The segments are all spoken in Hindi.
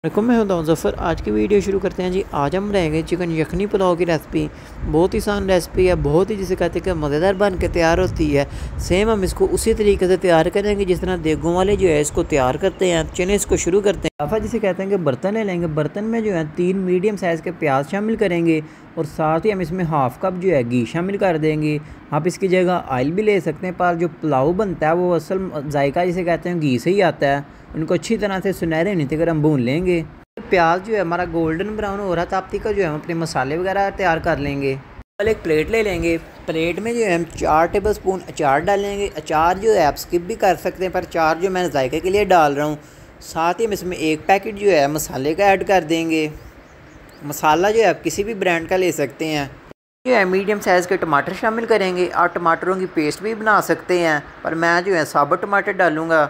वालेकुम, मैं हूं ज़फ़र। आज की वीडियो शुरू करते हैं जी। आज हम बनाएंगे चिकन यखनी पुलाव की रेसिपी। बहुत ही आसान रेसिपी है, बहुत ही जिसे कहते हैं कि मज़ेदार बन के तैयार होती है। सेम हम इसको उसी तरीके से तैयार करेंगे जिस तरह देगों वाले जो है इसको तैयार करते हैं। चलिए इसको शुरू करते हैं। आफा जिसे कहते हैं कि बर्तन ले लेंगे। बर्तन में जो है 3 मीडियम साइज़ के प्याज शामिल करेंगे और साथ ही हम इसमें हाफ़ कप जो है घी शामिल कर देंगे। आप इसकी जगह ऑयल भी ले सकते हैं, पर जो पुलाव बनता है वो असल जायका जिसे कहते हैं घी से ही आता है। उनको अच्छी तरह से सुनहरे होने तक हम भून लेंगे। प्याज जो है हमारा गोल्डन ब्राउन हो रहा था, तब तक जो है हम अपने मसाले वगैरह तैयार कर लेंगे। पहले एक प्लेट ले लेंगे। प्लेट में जो है हम 4 टेबल स्पून अचार डालेंगे। अचार जो है आप स्किप भी कर सकते हैं, पर अचार जो मैं जायके के लिए डाल रहा हूँ। साथ ही हम इसमें 1 पैकेट जो है मसाले का ऐड कर देंगे। मसाला जो है आप किसी भी ब्रांड का ले सकते हैं। जो है मीडियम साइज़ के टमाटर शामिल करेंगे। आप टमाटरों की पेस्ट भी बना सकते हैं, पर मैं जो है साबुत टमाटर डालूँगा।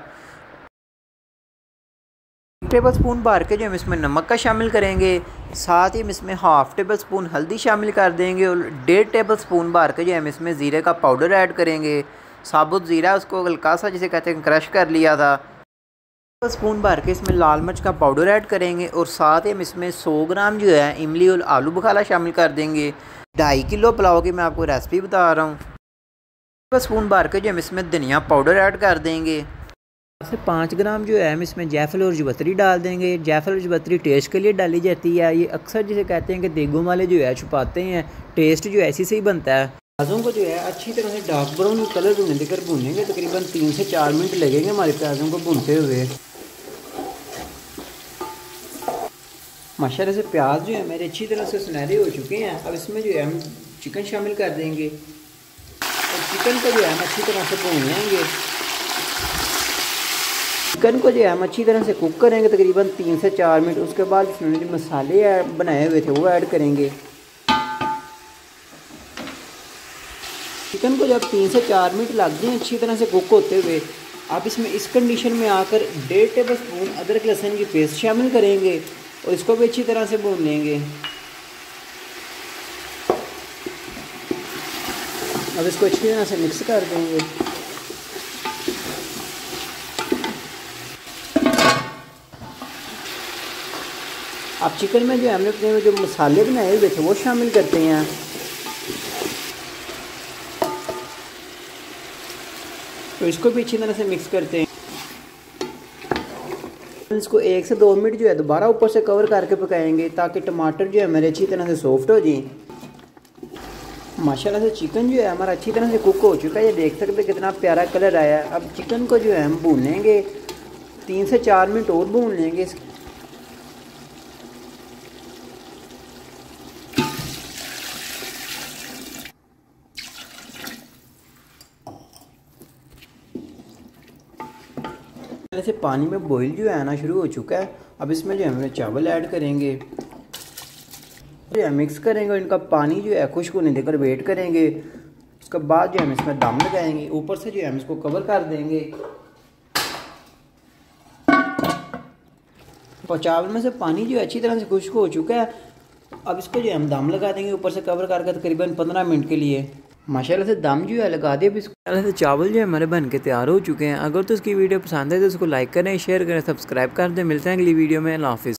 1 टेबल स्पून भर के जो हम इसमें नमक का शामिल करेंगे। साथ ही हम इसमें हाफ़ टेबल स्पून हल्दी शामिल कर देंगे और 1.5 टेबल स्पून भर के जो हम इसमें ज़ीरे का पाउडर ऐड करेंगे। साबुत ज़ीरा उसको हल्का सा जिसे कहते हैं क्रश कर लिया था। 1 टेबल स्पून भर के इसमें लाल मिर्च का पाउडर ऐड करेंगे और साथ ही हम इसमें 100 ग्राम जो है इमली और आलू बुखारा शामिल कर देंगे। 2.5 किलो पुलाव की मैं आपको रेसिपी बता रहा हूँ। 1 टेबल स्पून भर के जो हम इसमें धनिया पाउडर ऐड कर देंगे। 5 ग्राम जो है हम इसमें जायफल और जवतरी डाल देंगे। जायफल और जवतरी टेस्ट के लिए डाली जाती है। ये अक्सर जिसे कहते हैं कि देगों वाले जो है छुपाते हैं, टेस्ट जो ऐसी से ही बनता है। प्याज़ों को जो है अच्छी तरह से डार्क ब्राउन कलर होने देकर भूनेंगे। तकरीबन 3 से 4 मिनट लगेंगे हमारे प्याज़ों को भूनते हुए। माशाल्लाह से प्याज जो है मेरे अच्छी तरह से सुनहरे हो चुके हैं। अब इसमें जो है हम चिकन शामिल कर देंगे और चिकन को जो है हम अच्छी तरह से भून लेंगे। चिकन को जो है हम अच्छी तरह से कुक करेंगे तकरीबन 3 से 4 मिनट। उसके बाद इसमें जो मसाले बनाए हुए थे वो ऐड करेंगे। चिकन को जब 3 से 4 मिनट लग जाए अच्छी तरह से कुक होते हुए, आप इसमें इस कंडीशन में आकर 1.5 टेबल स्पून अदरक लहसुन की पेस्ट शामिल करेंगे और इसको भी अच्छी तरह से भून लेंगे। अब इसको अच्छी तरह से मिक्स कर देंगे। आप चिकन में जो हमने अपने जो मसाले बनाए हुए थे वो शामिल करते हैं। तो इसको भी अच्छी तरह से मिक्स करते हैं। इसको 1 से 2 मिनट जो है दोबारा ऊपर से कवर करके पकाएंगे ताकि टमाटर जो है हमारे अच्छी तरह से सॉफ्ट हो जाए। माशाल्लाह से चिकन जो है हमारा अच्छी तरह से कुक हो चुका है। ये देख सकते हैं कितना प्यारा कलर आया है। अब चिकन को जो है हम भूनेंगे, 3 से 4 मिनट और भून लेंगे। से पानी में बॉईल जो है आना शुरू हो चुका है। अब इसमें जो है हम चावल ऐड करेंगे, जो है मिक्स करेंगे और इनका पानी जो है खुश्क होने देकर वेट करेंगे। उसके बाद जो है हम इसमें दम लगाएंगे। ऊपर से जो है हम इसको कवर कर देंगे। और चावल में से पानी जो है अच्छी तरह से खुश्क हो चुका है। अब इसको जो है हम दम लगा देंगे ऊपर से कवर करके तकरीबन 15 मिनट के लिए। माशाल्लाह से दम जो है लगा दिया। माशाल्लाह से चावल जो है हमारे बन के तैयार हो चुके हैं। अगर तो इसकी वीडियो पसंद है तो इसको लाइक करें, शेयर करें, सब्सक्राइब कर दें। मिलते हैं अगली वीडियो में। अल्लाह हाफिज़।